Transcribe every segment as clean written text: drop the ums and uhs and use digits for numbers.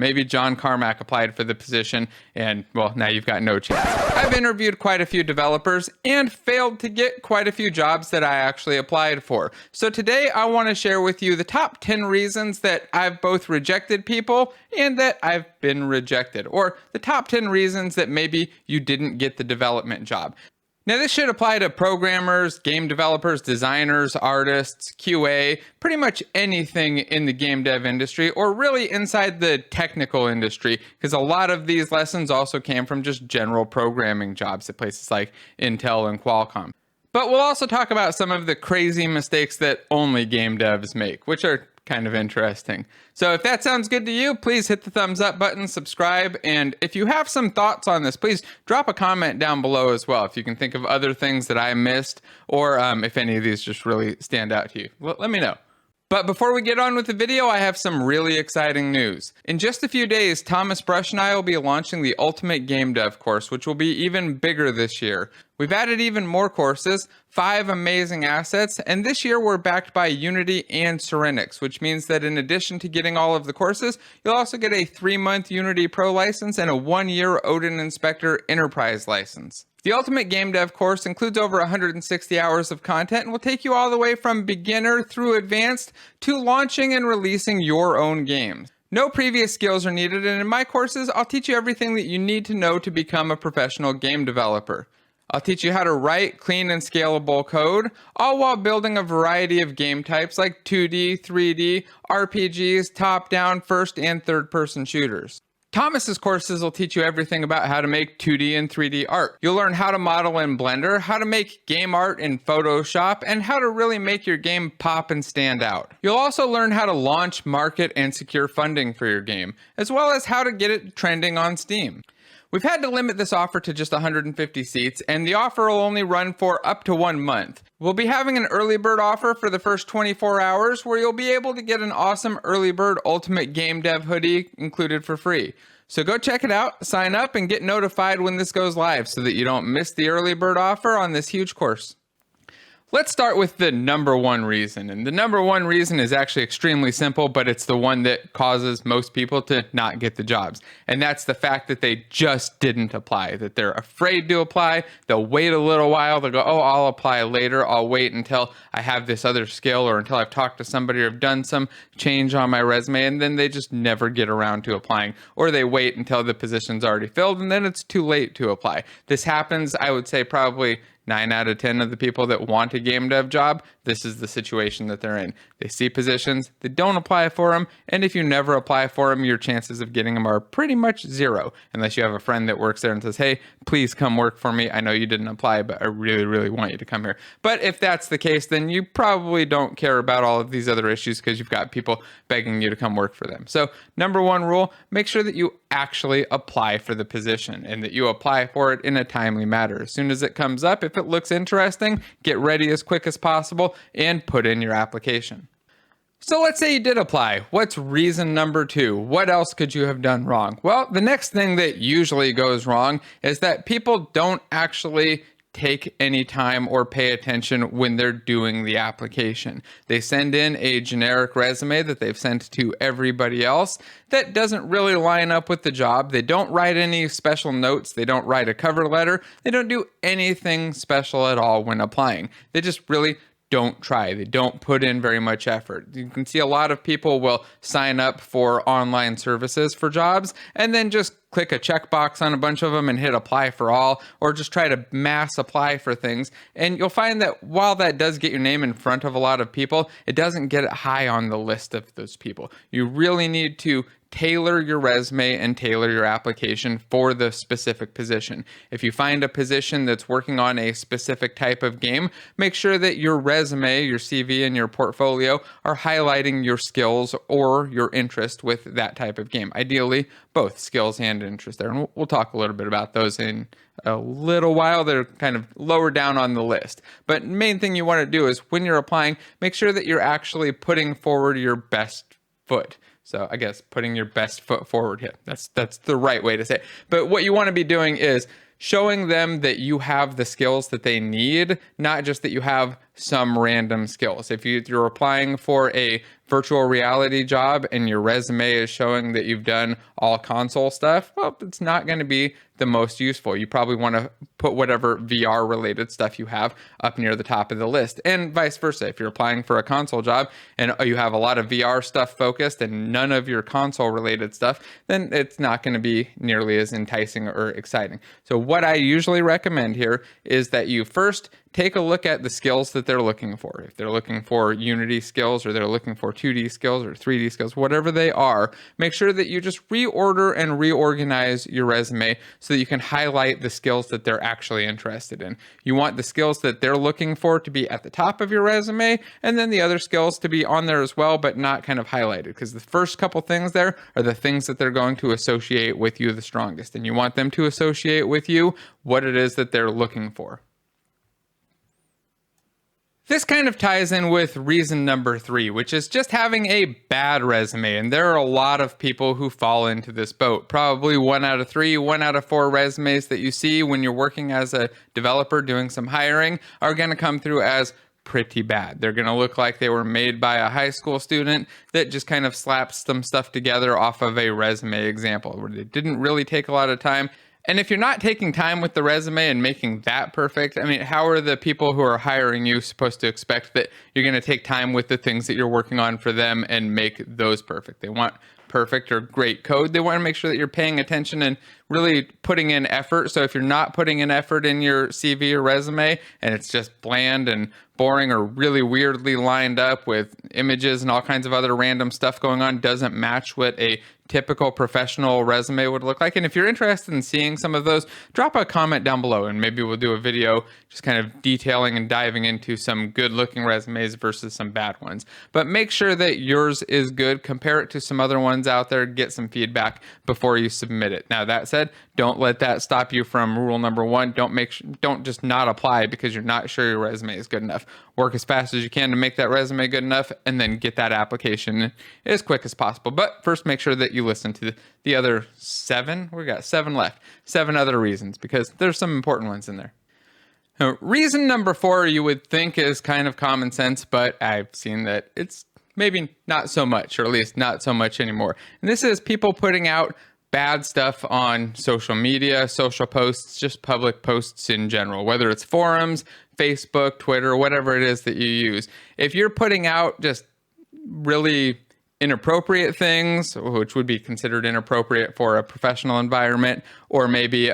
maybe John Carmack applied for the position and, well, now you've got no chance. I've interviewed quite a few developers and failed to get quite a few jobs that I actually applied for. So today I want to share with you the top 10 reasons that I've both rejected people and that I've been rejected, or the top 10 reasons that maybe you didn't get the development job. Now, this should apply to programmers, game developers, designers, artists, QA, pretty much anything in the game dev industry, or really inside the technical industry, because a lot of these lessons also came from just general programming jobs at places like Intel and Qualcomm. But we'll also talk about some of the crazy mistakes that only game devs make, which are kind of interesting. So if that sounds good to you, please hit the thumbs up button, subscribe, and if you have some thoughts on this, please drop a comment down below as well. If you can think of other things that I missed, or if any of these just really stand out to you, let me know. But before we get on with the video, I have some really exciting news. In just a few days, Thomas Brush and I will be launching the Ultimate Game Dev course, which will be even bigger this year. We've added even more courses, 5 amazing assets, and this year we're backed by Unity and Serenix, which means that in addition to getting all of the courses, you'll also get a 3-month Unity Pro license and a 1-year Odin Inspector Enterprise license. The Ultimate Game Dev course includes over 160 hours of content and will take you all the way from beginner through advanced to launching and releasing your own games. No previous skills are needed, and in my courses, I'll teach you everything that you need to know to become a professional game developer. I'll teach you how to write clean and scalable code, all while building a variety of game types like 2D, 3D, RPGs, top-down, first and third-person shooters. Thomas's courses will teach you everything about how to make 2D and 3D art. You'll learn how to model in Blender, how to make game art in Photoshop, and how to really make your game pop and stand out. You'll also learn how to launch, market, and secure funding for your game, as well as how to get it trending on Steam. We've had to limit this offer to just 150 seats, and the offer will only run for up to 1 month. We'll be having an early bird offer for the first 24 hours where you'll be able to get an awesome early bird Ultimate Game Dev hoodie included for free. So go check it out, sign up, and get notified when this goes live so that you don't miss the early bird offer on this huge course. Let's start with the number one reason, and the number one reason is actually extremely simple, but it's the one that causes most people to not get the jobs, and that's the fact that they just didn't apply, that they're afraid to apply. They'll wait a little while, they'll go, oh, I'll apply later, I'll wait until I have this other skill or until I've talked to somebody or have done some change on my resume, and then they just never get around to applying, or they wait until the position's already filled and then it's too late to apply. This happens, I would say, probably 9 out of 10 of the people that want a game dev job, this is the situation that they're in. They see positions, they don't apply for them, and if you never apply for them, your chances of getting them are pretty much zero, unless you have a friend that works there and says, hey, please come work for me. I know you didn't apply, but I really, really want you to come here. But if that's the case, then you probably don't care about all of these other issues because you've got people begging you to come work for them. So number one rule, make sure that you actually apply for the position and that you apply for it in a timely manner. As soon as it comes up, if it looks interesting, get ready as quick as possible and put in your application. So let's say you did apply. What's reason number 2? What else could you have done wrong? Well, the next thing that usually goes wrong is that people don't actually take any time or pay attention when they're doing the application. They send in a generic resume that they've sent to everybody else that doesn't really line up with the job. They don't write any special notes. They don't write a cover letter. They don't do anything special at all when applying. They just really don't try. They don't put in very much effort. You can see a lot of people will sign up for online services for jobs and then just click a checkbox on a bunch of them and hit apply for all, or just try to mass apply for things. And you'll find that while that does get your name in front of a lot of people, it doesn't get it high on the list of those people. You really need to tailor your resume and tailor your application for the specific position. If you find a position that's working on a specific type of game, make sure that your resume, your CV, and your portfolio are highlighting your skills or your interest with that type of game. Ideally, both skills and interest there. And we'll talk a little bit about those in a little while. They're kind of lower down on the list. But main thing you want to do is when you're applying, make sure that you're actually putting forward your best foot. So I guess putting your best foot forward here. That's the right way to say it. But what you want to be doing is showing them that you have the skills that they need, not just that you have some random skills. If you're applying for a virtual reality job and your resume is showing that you've done all console stuff, well, it's not going to be the most useful. You probably want to put whatever VR related stuff you have up near the top of the list, and vice versa. If you're applying for a console job and you have a lot of VR stuff focused and none of your console related stuff, then it's not going to be nearly as enticing or exciting. So what I usually recommend here is that you first take a look at the skills that they're looking for. If they're looking for Unity skills, or they're looking for 2D skills or 3D skills, whatever they are, make sure that you just reorder and reorganize your resume so that you can highlight the skills that they're actually interested in. You want the skills that they're looking for to be at the top of your resume, and then the other skills to be on there as well, but not kind of highlighted, because the first couple things there are the things that they're going to associate with you the strongest, and you want them to associate with you what it is that they're looking for. This kind of ties in with reason number 3, which is just having a bad resume. And there are a lot of people who fall into this boat. Probably 1 out of 3, 1 out of 4 resumes that you see when you're working as a developer doing some hiring are going to come through as pretty bad. They're going to look like they were made by a high school student that just kind of slaps some stuff together off of a resume example, where they didn't really take a lot of time. And if you're not taking time with the resume and making that perfect, I mean, how are the people who are hiring you supposed to expect that you're going to take time with the things that you're working on for them and make those perfect? They want perfect or great code. They want to make sure that you're paying attention and really putting in effort. So if you're not putting in effort in your CV or resume and it's just bland and boring or really weirdly lined up with images and all kinds of other random stuff going on, doesn't match what a typical professional resume would look like. And if you're interested in seeing some of those, drop a comment down below and maybe we'll do a video just kind of detailing and diving into some good looking resumes versus some bad ones. But make sure that yours is good, compare it to some other ones out there, get some feedback before you submit it. Now that said, don't let that stop you from rule number 1. Don't just not apply because you're not sure your resume is good enough. Work as fast as you can to make that resume good enough and then get that application as quick as possible. But first, make sure that you listen to the other 7. We got 7 left. 7 other reasons, because there's some important ones in there. Now, reason number 4 you would think is kind of common sense, but I've seen that it's maybe not so much, or at least not so much anymore. And this is people putting out bad stuff on social media, social posts, just public posts in general, whether it's forums, Facebook, Twitter, whatever it is that you use. If you're putting out just really inappropriate things, which would be considered inappropriate for a professional environment, or maybe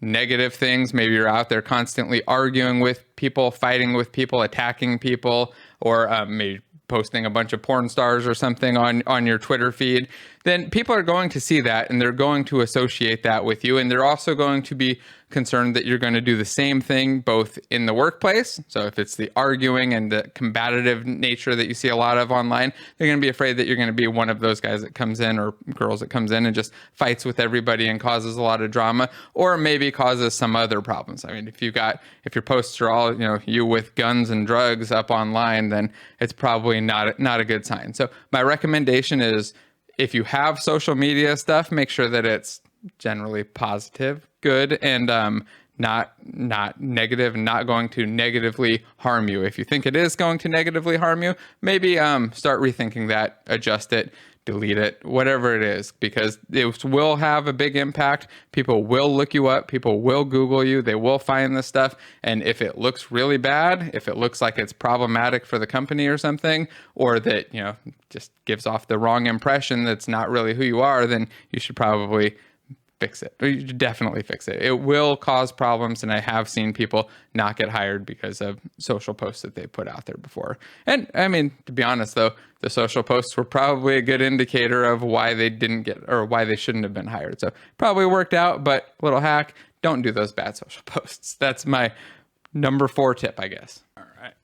negative things, maybe you're out there constantly arguing with people, fighting with people, attacking people, or maybe posting a bunch of porn stars or something on your Twitter feed, then people are going to see that and they're going to associate that with you. And they're also going to be concerned that you're going to do the same thing both in the workplace. So if it's the arguing and the combative nature that you see a lot of online, they're going to be afraid that you're going to be one of those guys that comes in, or girls that comes in and just fights with everybody and causes a lot of drama, or maybe causes some other problems. I mean, if your posts are all, you with guns and drugs up online, then it's probably not a good sign. So my recommendation is, if you have social media stuff, make sure that it's generally positive, good, and not negative, and not going to negatively harm you. If you think it is going to negatively harm you, maybe start rethinking that, adjust it, delete it, whatever it is, because it will have a big impact. People will look you up, people will Google you, they will find this stuff, and if it looks really bad, if it looks like it's problematic for the company or something, or that just gives off the wrong impression that's not really who you are, then you should probably fix it. Or you should definitely fix it. It will cause problems, and I have seen people not get hired because of social posts that they put out there before. And I mean, to be honest though, the social posts were probably a good indicator of why they didn't get, or why they shouldn't have been hired. So probably worked out, but little hack, don't do those bad social posts. That's my number 4 tip, I guess. All right.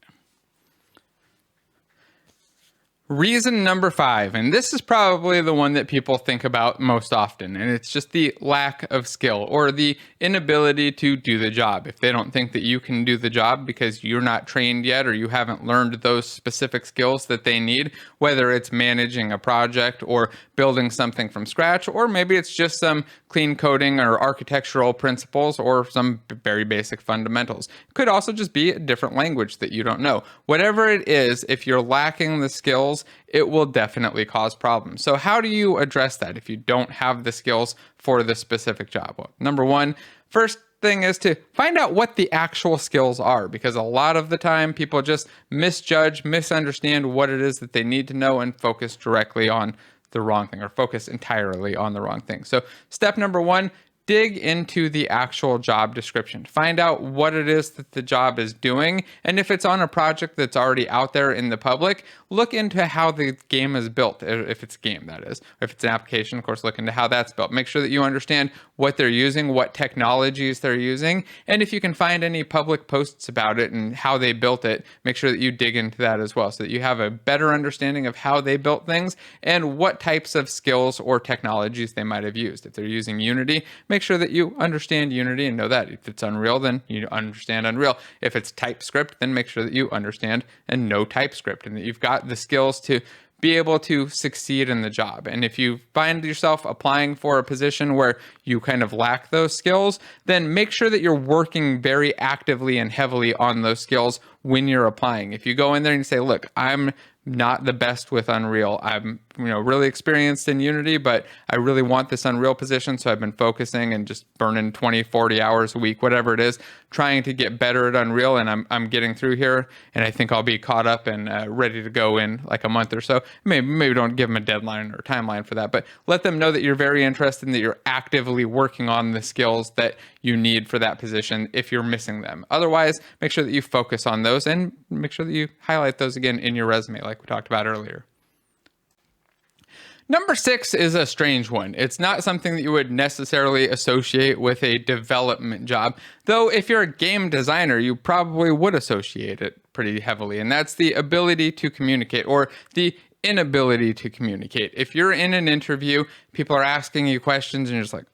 Reason number 5, and this is probably the one that people think about most often, and it's just the lack of skill or the inability to do the job. If they don't think that you can do the job because you're not trained yet or you haven't learned those specific skills that they need, whether it's managing a project or building something from scratch, or maybe it's just some clean coding or architectural principles or some very basic fundamentals. It could also just be a different language that you don't know. Whatever it is, if you're lacking the skills, it will definitely cause problems. So how do you address that if you don't have the skills for the specific job? Well, number one, first thing is to find out what the actual skills are, because a lot of the time people just misjudge, misunderstand what it is that they need to know and focus directly on the wrong thing or focus entirely on the wrong thing. So step number one, dig into the actual job description. Find out what it is that the job is doing. And if it's on a project that's already out there in the public, look into how the game is built. If it's a game, that is. If it's an application, of course, look into how that's built. Make sure that you understand what they're using, what technologies they're using. And if you can find any public posts about it and how they built it, make sure that you dig into that as well so that you have a better understanding of how they built things and what types of skills or technologies they might have used. If they're using Unity, make sure that you understand Unity and know that. If it's Unreal, then you understand Unreal. If it's TypeScript, then make sure that you understand and know TypeScript and that you've got the skills to be able to succeed in the job. And if you find yourself applying for a position where you kind of lack those skills, then make sure that you're working very actively and heavily on those skills when you're applying. If you go in there and say, look, I'm not the best with Unreal. I'm, really experienced in Unity, but I really want this Unreal position. So I've been focusing and just burning 20, 40 hours a week, whatever it is, trying to get better at Unreal. And I'm getting through here. And I think I'll be caught up and ready to go in like a month or so. Maybe don't give them a deadline or timeline for that, but let them know that you're very interested and that you're actively working on the skills that you need for that position if you're missing them. Otherwise, make sure that you focus on those and make sure that you highlight those again in your resume like we talked about earlier. Number 6 is a strange one. It's not something that you would necessarily associate with a development job, though if you're a game designer, you probably would associate it pretty heavily, and that's the ability to communicate or the inability to communicate. If you're in an interview, people are asking you questions and you're just like,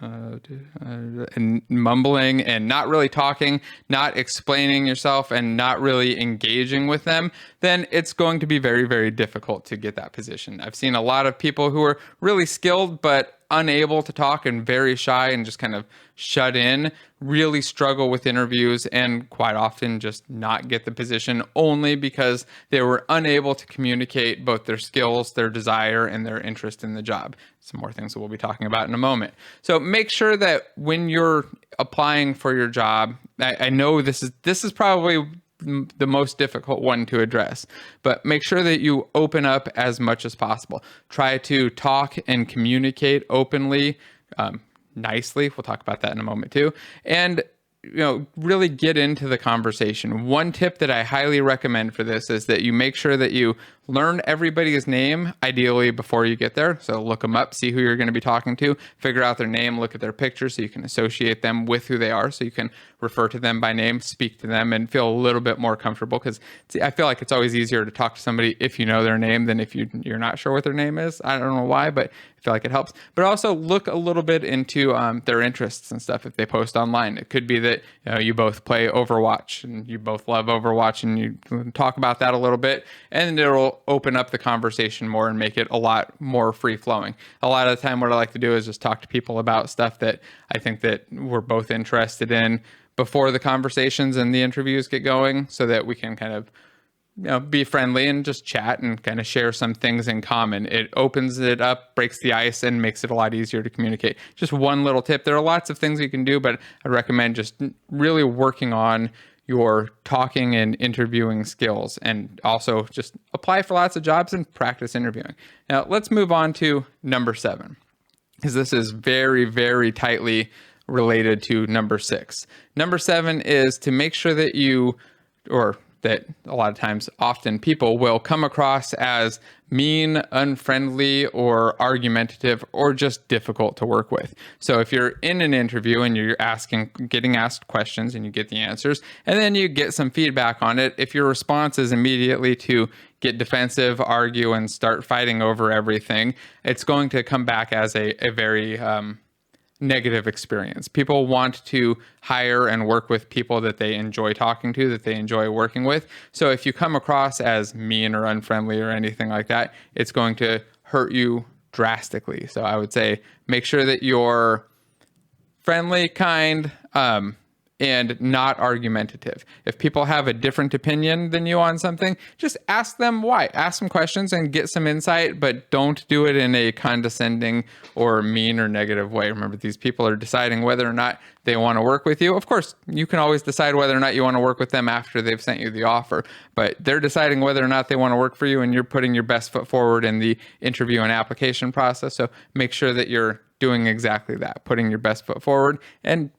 and mumbling and not really talking, not explaining yourself and not really engaging with them, then it's going to be very, very difficult to get that position. I've seen a lot of people who are really skilled, but unable to talk and very shy and just kind of shut in, really struggle with interviews and quite often just not get the position only because they were unable to communicate both their skills, their desire, and their interest in the job. Some more things that we'll be talking about in a moment. So make sure that when you're applying for your job, I know this is probably the most difficult one to address, but make sure that you open up as much as possible. Try to talk and communicate openly, nicely. We'll talk about that in a moment too. And really get into the conversation. One tip that I highly recommend for this is that you make sure that you learn everybody's name, ideally before you get there. So look them up, see who you're going to be talking to, figure out their name, look at their picture so you can associate them with who they are. So you can refer to them by name, speak to them, and feel a little bit more comfortable. Because I feel like it's always easier to talk to somebody if you know their name than if you're not sure what their name is. I don't know why, but I feel like it helps. But also look a little bit into their interests and stuff if they post online. It could be that you both play Overwatch and you both love Overwatch and you talk about that a little bit, and it'll open up the conversation more and make it a lot more free flowing. A lot of the time what I like to do is just talk to people about stuff that I think that we're both interested in before the conversations and the interviews get going so that we can kind of be friendly and just chat and kind of share some things in common. It opens it up, breaks the ice, and makes it a lot easier to communicate. Just one little tip. There are lots of things you can do, but I recommend just really working on your talking and interviewing skills, and also just apply for lots of jobs and practice interviewing. Now, let's move on to number 7, because this is very, very tightly related to number 6. Number 7 is to make sure that that a lot of times, often people will come across as mean, unfriendly, or argumentative, or just difficult to work with. So if you're in an interview and you're getting asked questions and you get the answers, and then you get some feedback on it, if your response is immediately to get defensive, argue, and start fighting over everything, it's going to come back as a very negative experience. People want to hire and work with people that they enjoy talking to, that they enjoy working with. So if you come across as mean or unfriendly or anything like that, it's going to hurt you drastically. So I would say make sure that you're friendly, kind, and not argumentative. If people have a different opinion than you on something, just ask them why. Ask some questions and get some insight, but don't do it in a condescending or mean or negative way. Remember, these people are deciding whether or not they want to work with you. Of course, you can always decide whether or not you want to work with them after they've sent you the offer, but they're deciding whether or not they want to work for you, and you're putting your best foot forward in the interview and application process. So make sure that you're doing exactly that, putting your best foot forward, and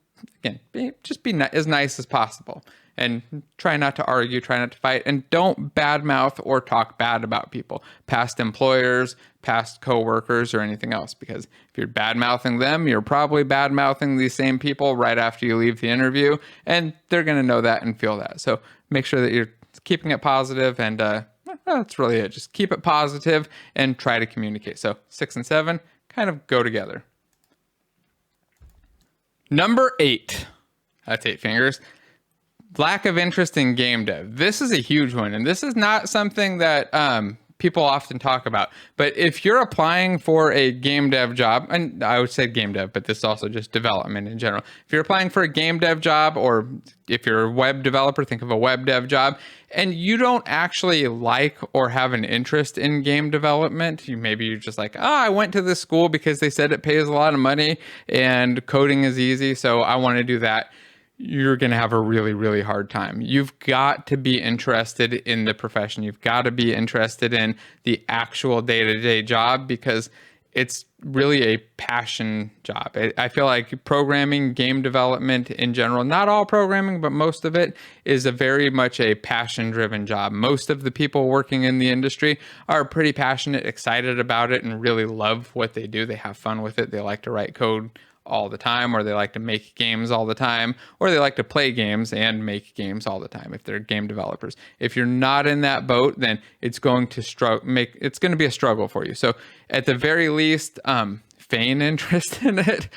again, just be as nice as possible, and try not to argue, try not to fight, and don't badmouth or talk bad about people, past employers, past coworkers, or anything else, because if you're badmouthing them, you're probably badmouthing these same people right after you leave the interview, and they're going to know that and feel that. So make sure that you're keeping it positive, and that's really it. Just keep it positive and try to communicate. So 6 and 7 kind of go together. Number 8, that's 8 fingers, lack of interest in game dev. This is a huge one, and this is not something that people often talk about. But if you're applying for a game dev job, and I would say game dev, but this is also just development in general. If you're applying for a game dev job, or if you're a web developer, think of a web dev job, and you don't actually like or have an interest in game development, maybe you're just like, I went to this school because they said it pays a lot of money and coding is easy, so I want to do that. You're going to have a really, really hard time. You've got to be interested in the profession. You've got to be interested in the actual day-to-day job, because it's really a passion job. I feel like programming, game development in general, not all programming, but most of it is a very much a passion-driven job. Most of the people working in the industry are pretty passionate, excited about it, and really love what they do. They have fun with it. They like to write code all the time, or they like to make games all the time, or they like to play games and make games all the time if they're game developers. If you're not in that boat, then it's going to it's going to be a struggle for you. So at the very least, feign interest in it.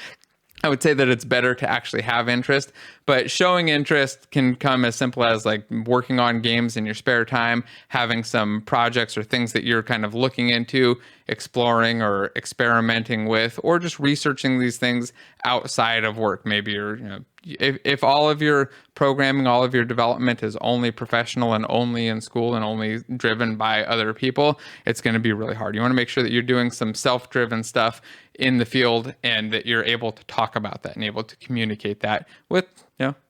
I would say that it's better to actually have interest, but showing interest can come as simple as like working on games in your spare time, having some projects or things that you're kind of looking into, exploring or experimenting with, or just researching these things outside of work. Maybe you're, if all of your programming, all of your development is only professional and only in school and only driven by other people, it's going to be really hard. You want to make sure that you're doing some self-driven stuff in the field, and that you're able to talk about that and able to communicate that with,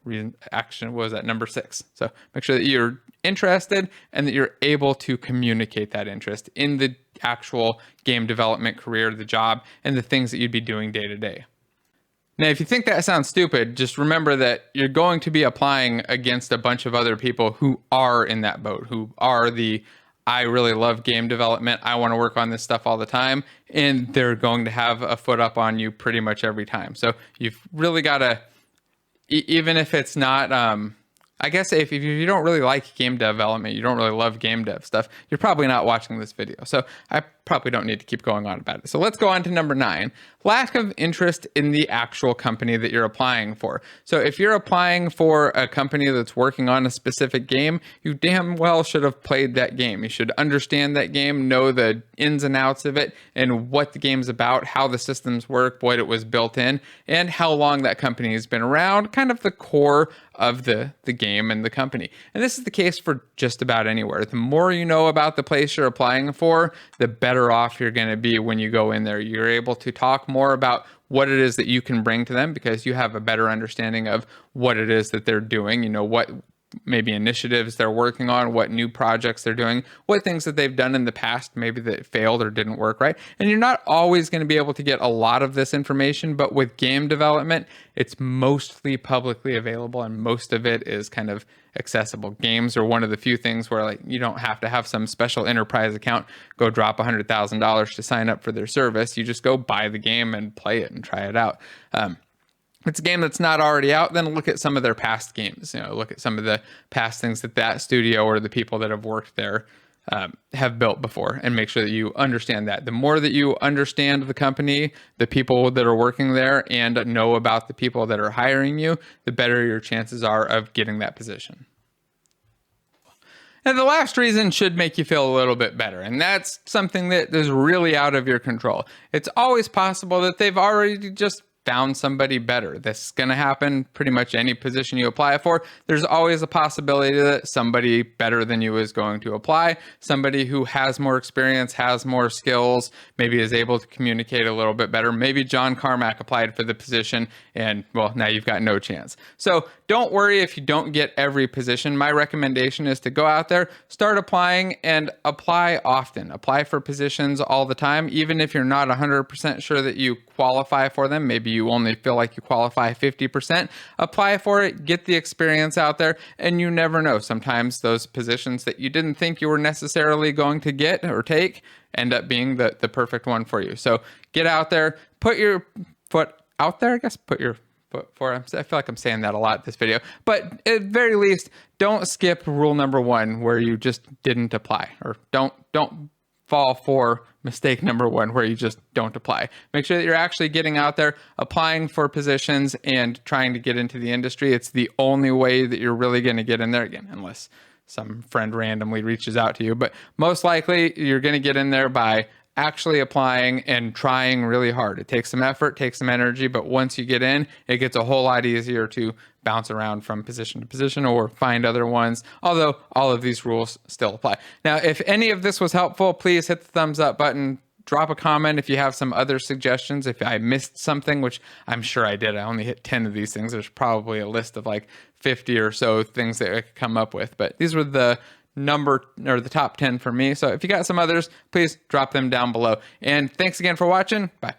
reason, action. What was that, number 6? So make sure that you're interested and that you're able to communicate that interest in the actual game development career, the job, and the things that you'd be doing day to day. Now, if you think that sounds stupid, just remember that you're going to be applying against a bunch of other people who are in that boat, who are I really love game development, I want to work on this stuff all the time, and they're going to have a foot up on you pretty much every time. So you've really got to, even if it's not, I guess if you don't really like game development, you don't really love game dev stuff, you're probably not watching this video. So I probably don't need to keep going on about it. So let's go on to number 9, lack of interest in the actual company that you're applying for. So if you're applying for a company that's working on a specific game, you damn well should have played that game. You should understand that game, know the ins and outs of it, and what the game's about, how the systems work, what it was built in, and how long that company has been around, kind of the core of the game and the company. And this is the case for just about anywhere. The more you know about the place you're applying for, the better off you're going to be when you go in there. You're able to talk more about what it is that you can bring to them, because you have a better understanding of what it is that they're doing, what maybe initiatives they're working on, what new projects they're doing, what things that they've done in the past maybe that failed or didn't work right. And you're not always going to be able to get a lot of this information, but with game development, it's mostly publicly available, and most of it is kind of accessible. Games are one of the few things where you don't have to have some special enterprise account, go drop $100,000 to sign up for their service. You just go buy the game and play it and try it out. If it's a game that's not already out, then look at some of their past games. Look at some of the past things that studio or the people that have worked there have built before, and make sure that you understand that. The more that you understand the company, the people that are working there, and know about the people that are hiring you, the better your chances are of getting that position. And the last reason should make you feel a little bit better, and that's something that is really out of your control. It's always possible that they've already just found somebody better. This is going to happen pretty much any position you apply for. There's always a possibility that somebody better than you is going to apply, somebody who has more experience, has more skills, maybe is able to communicate a little bit better. Maybe John Carmack applied for the position and, well, now you've got no chance. So don't worry if you don't get every position. My recommendation is to go out there, start applying, and apply often. Apply for positions all the time, even if you're not 100% sure that you qualify for them. Maybe you only feel like you qualify 50%. Apply for it, get the experience out there, and you never know. Sometimes those positions that you didn't think you were necessarily going to get or take end up being the perfect one for you. So get out there, put your foot out there, I guess, put your foot forward. I feel like I'm saying that a lot this video, but at very least, don't skip rule number 1 where you just didn't apply, or don't fall for mistake number 1 where you just don't apply. Make sure that you're actually getting out there, applying for positions, and trying to get into the industry. It's the only way that you're really going to get in there, again, unless some friend randomly reaches out to you. But most likely, you're going to get in there by actually applying and trying really hard. It takes some effort, takes some energy, but once you get in, it gets a whole lot easier to bounce around from position to position or find other ones, although all of these rules still apply. Now, if any of this was helpful, please hit the thumbs up button. Drop a comment if you have some other suggestions. If I missed something, which I'm sure I did, I only hit 10 of these things. There's probably a list of like 50 or so things that I could come up with, but these were the the top 10 for me. So if you got some others, please drop them down below. And thanks again for watching. Bye.